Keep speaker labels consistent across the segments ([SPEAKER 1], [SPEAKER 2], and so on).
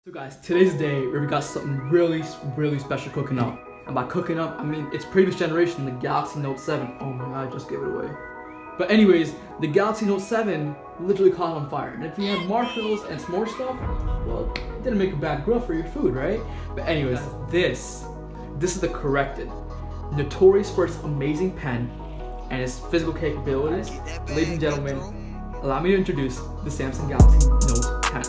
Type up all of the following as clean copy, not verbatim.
[SPEAKER 1] So guys, today's the day where we got something really special cooking up. And by cooking up, I mean its previous generation, the Galaxy Note 7. Oh my god, I just gave it away. But anyways, the Galaxy Note 7 literally caught on fire. And if you had marshmallows and some more stuff, well, it didn't make a bad grill for your food, right? But anyways, this is the corrected. Notorious for its amazing pen and its physical capabilities, ladies and gentlemen, allow me to introduce the Samsung Galaxy Note 10.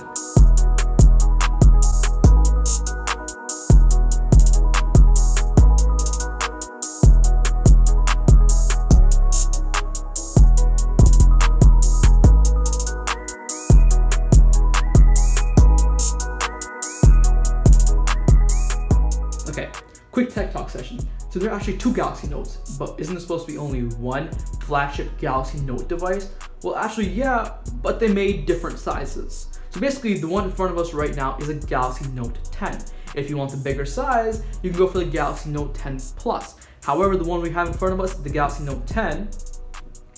[SPEAKER 1] Okay, quick tech talk session. So there are actually two Galaxy Notes, but isn't there supposed to be only one flagship Galaxy Note device? Well, actually, yeah, but they made different sizes. So basically, the one in front of us right now is a Galaxy Note 10. If you want the bigger size, you can go for the Galaxy Note 10 Plus. However, the one we have in front of us, the Galaxy Note 10,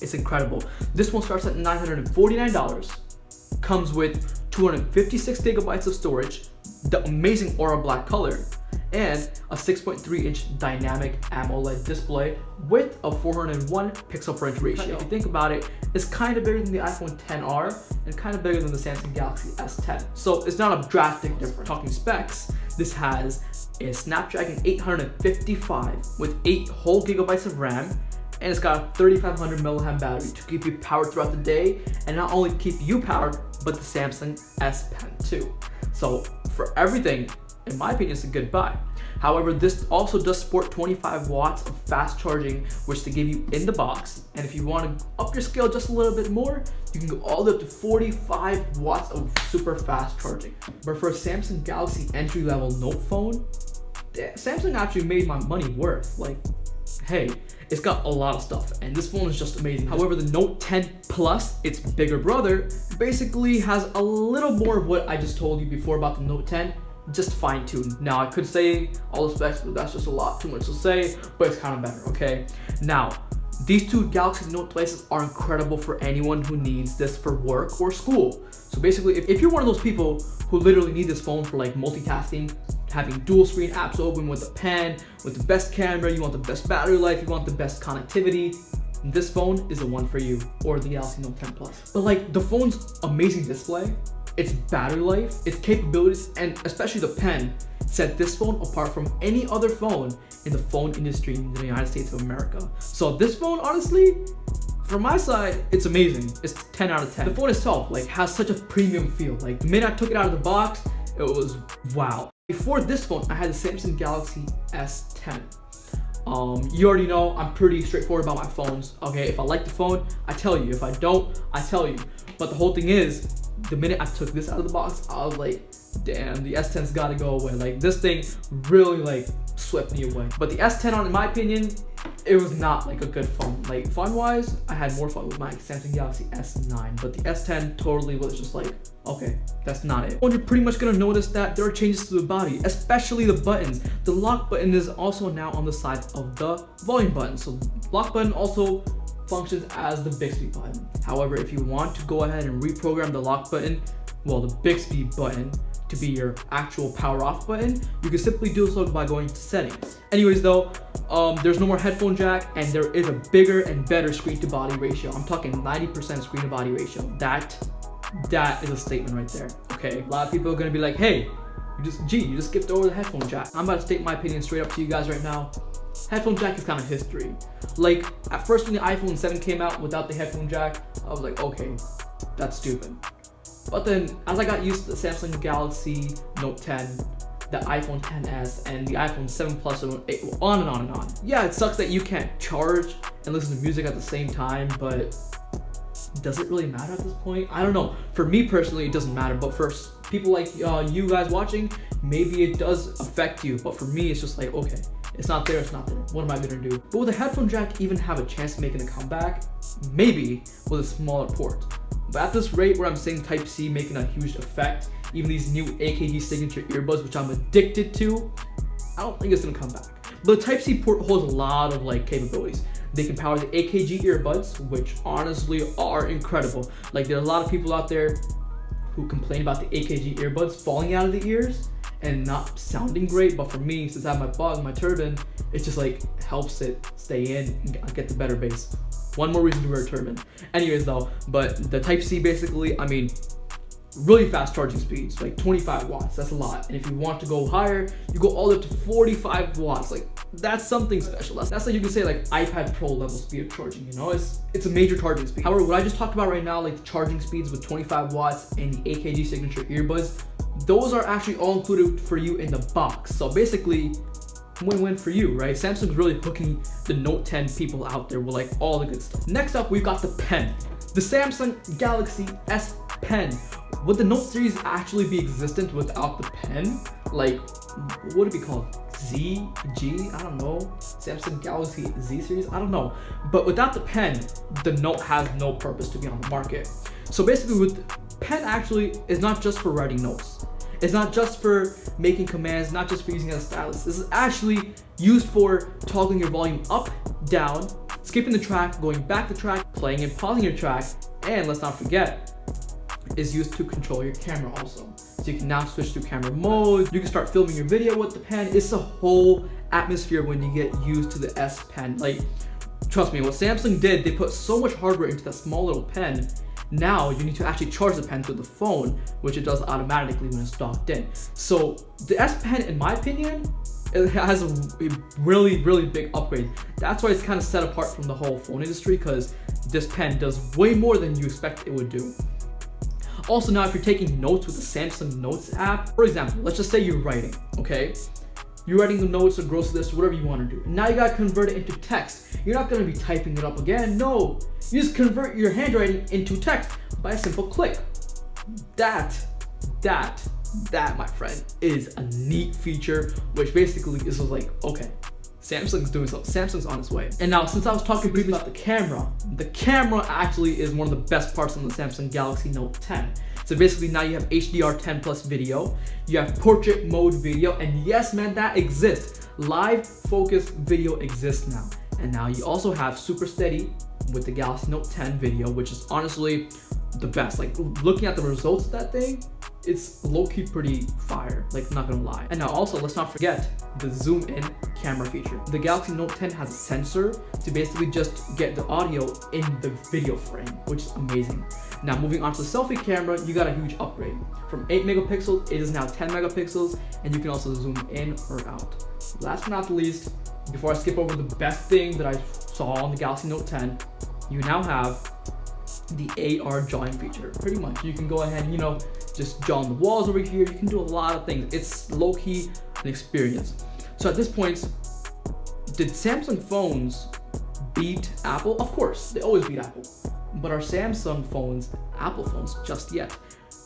[SPEAKER 1] is incredible. This one starts at $949, comes with 256 gigabytes of storage, the amazing Aura Black color, and a 6.3-inch dynamic AMOLED display with a 401 pixel per inch ratio. If you think about it, it's kind of bigger than the iPhone XR and kind of bigger than the Samsung Galaxy S10. So it's not a drastic difference. Talking specs, this has a Snapdragon 855 with 8 whole gigabytes of RAM, and it's got a 3500 mAh battery to keep you powered throughout the day, and not only keep you powered, but the Samsung S Pen too. So for everything, in my opinion, it's a good buy. However, this also does support 25 watts of fast charging, which they give you in the box. And if you want to up your scale just a little bit more, you can go all the way up to 45 watts of super fast charging. But for a Samsung Galaxy entry-level Note phone, Samsung actually made my money worth. Like, hey, it's got a lot of stuff, and this phone is just amazing. However, the Note 10 Plus, its bigger brother, basically has a little more of what I just told you before about the Note 10, just fine-tuned. Now, I could say all the specs, but that's just a lot too much to say, but it's kind of better, okay? Now, these two Galaxy Note devices are incredible for anyone who needs this for work or school. So basically, if you're one of those people who literally need this phone for like multitasking, having dual screen apps open with a pen, with the best camera, you want the best battery life, you want the best connectivity, this phone is the one for you, or the Galaxy Note 10 Plus. But like, the phone's amazing display, its battery life, its capabilities, and especially the pen set this phone apart from any other phone in the phone industry in the United States of America. So this phone, honestly, from my side, it's amazing. It's 10 out of 10. The phone itself has such a premium feel. Like, the minute I took it out of the box, it was wow. Before this phone, I had the Samsung Galaxy S10. You already know I'm pretty straightforward about my phones. Okay, if I like the phone, I tell you. If I don't, I tell you. But the whole thing is, the minute I took this out of the box, I was like, damn, the S10's gotta go away. Like, this thing really swept me away. But the S10, in my opinion, it was not like a good phone. Like, fun-wise, I had more fun with my Samsung Galaxy S9, but the S10 totally was just like, okay, that's not it. And you're pretty much gonna notice that there are changes to the body, especially the buttons. The lock button is also now on the side of the volume button. So lock button also functions as the Bixby button. However, if you want to go ahead and reprogram the lock button, well, the Bixby button, to be your actual power off button, you can simply do so by going to settings. Anyways though, there's no more headphone jack, and there is a bigger and better screen to body ratio. I'm talking 90% screen to body ratio. That is a statement right there, okay? A lot of people are gonna be like, hey, you just skipped over the headphone jack. I'm about to state my opinion straight up to you guys right now. Headphone jack is kind of history. Like, at first when the iPhone 7 came out without the headphone jack, I was like, okay, that's stupid. But then, as I got used to the Samsung Galaxy Note 10, the iPhone XS, and the iPhone 7 Plus, and on and on and on. Yeah, it sucks that you can't charge and listen to music at the same time, but does it really matter at this point? I don't know. For me personally, it doesn't matter, but for people like you guys watching, maybe it does affect you. But for me, it's just like, okay, it's not there, it's not there. What am I gonna do? But will the headphone jack even have a chance of making a comeback? Maybe with a smaller port. But at this rate where I'm saying Type-C making a huge effect, even these new AKG signature earbuds, which I'm addicted to, I don't think it's gonna come back. But the Type-C port holds a lot of capabilities. They can power the AKG earbuds, which honestly are incredible. Like, there are a lot of people out there who complain about the AKG earbuds falling out of the ears and not sounding great. But for me, since I have my bug, my turban, it just like helps it stay in and get the better bass. One more reason to wear a turban. Anyways though, but the Type-C basically, I mean, really fast charging speeds, like 25 watts, that's a lot. And if you want to go higher, you go all the way up to 45 watts. Like that's something special. That's like you can say like iPad Pro level speed of charging, you know? It's a major charging speed. However, what I just talked about right now, like the charging speeds with 25 watts and the AKG signature earbuds, those are actually all included for you in the box. So basically, win-win for you, right? Samsung's really hooking the Note 10 people out there with like all the good stuff. Next up, we've got the pen. The Samsung Galaxy S Pen. Would the Note series actually be existent without the pen? Like, what would it be called? Z? G? I don't know. Samsung Galaxy Z series? I don't know. But without the pen, the Note has no purpose to be on the market. So basically, with pen actually is not just for writing notes. It's not just for making commands, not just for using it as a stylus. This is actually used for toggling your volume up, down, skipping the track, going back the track, playing and pausing your track, and let's not forget, is used to control your camera also. So you can now switch to camera mode, you can start filming your video with the pen. It's a whole atmosphere when you get used to the S Pen. Like, trust me, what Samsung did, they put so much hardware into that small little pen. Now you need to actually charge the pen through the phone, which it does automatically when it's docked in. So the S Pen, in my opinion, it has a really, really big upgrade. That's why it's kind of set apart from the whole phone industry, because this pen does way more than you expect it would do. Also now, if you're taking notes with the Samsung Notes app, for example, let's just say you're writing, okay? You're writing the notes or grocery list, whatever you want to do. And now you gotta convert it into text. You're not gonna be typing it up again, no. You just convert your handwriting into text by a simple click. That, my friend, is a neat feature, which basically is just like, okay, Samsung's doing something. Samsung's on its way. And now, since I was talking briefly about the camera actually is one of the best parts on the Samsung Galaxy Note 10. So basically now you have HDR10 plus video, you have portrait mode video, and yes man, that exists. Live focus video exists now. And now you also have super steady with the Galaxy Note 10 video, which is honestly the best. Like, looking at the results of that thing, it's low-key pretty fire, like, not gonna lie. And now also, let's not forget the zoom in camera feature. The Galaxy Note 10 has a sensor to basically just get the audio in the video frame, which is amazing. Now moving on to the selfie camera, you got a huge upgrade. From 8 megapixels, it is now 10 megapixels, and you can also zoom in or out. Last but not least, before I skip over the best thing that I saw on the Galaxy Note 10, you now have the AR drawing feature. Pretty much, you can go ahead and, you know, just draw on the walls over here. You can do a lot of things. It's low-key an experience. So at this point, did Samsung phones beat Apple? Of course, they always beat Apple. But are Samsung phones Apple phones just yet?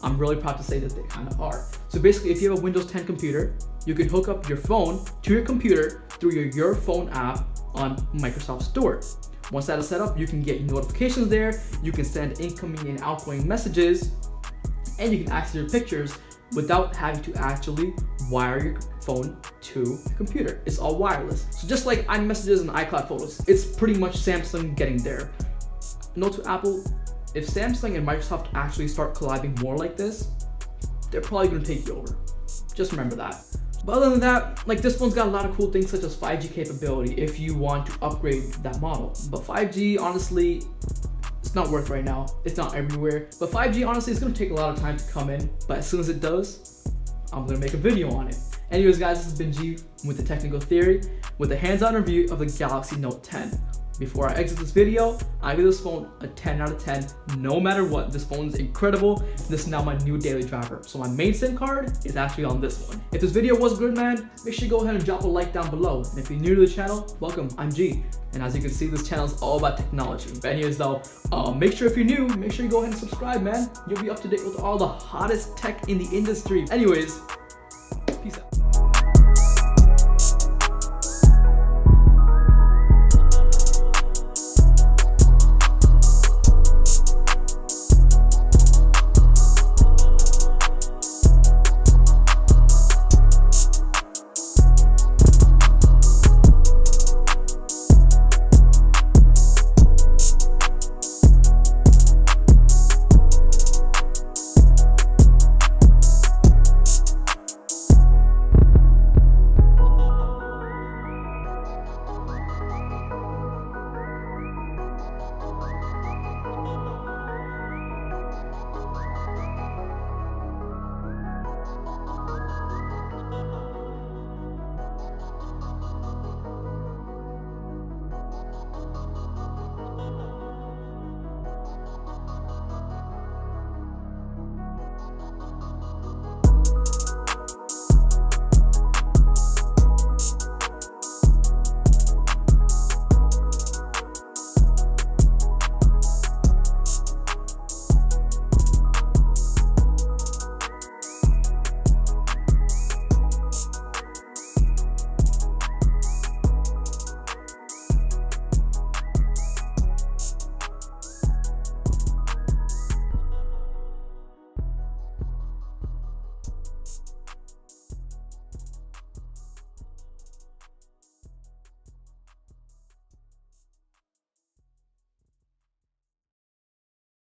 [SPEAKER 1] I'm really proud to say that they kind of are. So basically, if you have a Windows 10 computer, you can hook up your phone to your computer through your Phone app on Microsoft Store. Once that is set up, you can get notifications there, you can send incoming and outgoing messages, and you can access your pictures without having to actually wire your phone to your computer. It's all wireless. So just like iMessages and iCloud photos, it's pretty much Samsung getting there. Note to Apple, if Samsung and Microsoft actually start collabing more like this, they're probably gonna take you over. Just remember that. But other than that, like, this phone's got a lot of cool things such as 5G capability if you want to upgrade that model. But 5G, honestly, it's not worth right now. It's not everywhere. But 5G, honestly, it's gonna take a lot of time to come in. But as soon as it does, I'm gonna make a video on it. Anyways, guys, this has been G with the Technical Theory with a hands-on review of the Galaxy Note 10. Before I exit this video, I give this phone a 10 out of 10, no matter what. This phone is incredible. This is now my new daily driver. So my main SIM card is actually on this one. If this video was good, man, make sure you go ahead and drop a like down below. And if you're new to the channel, welcome, I'm G. And as you can see, this channel is all about technology. But anyways though, make sure if you're new, make sure you go ahead and subscribe, man. You'll be up to date with all the hottest tech in the industry. Anyways,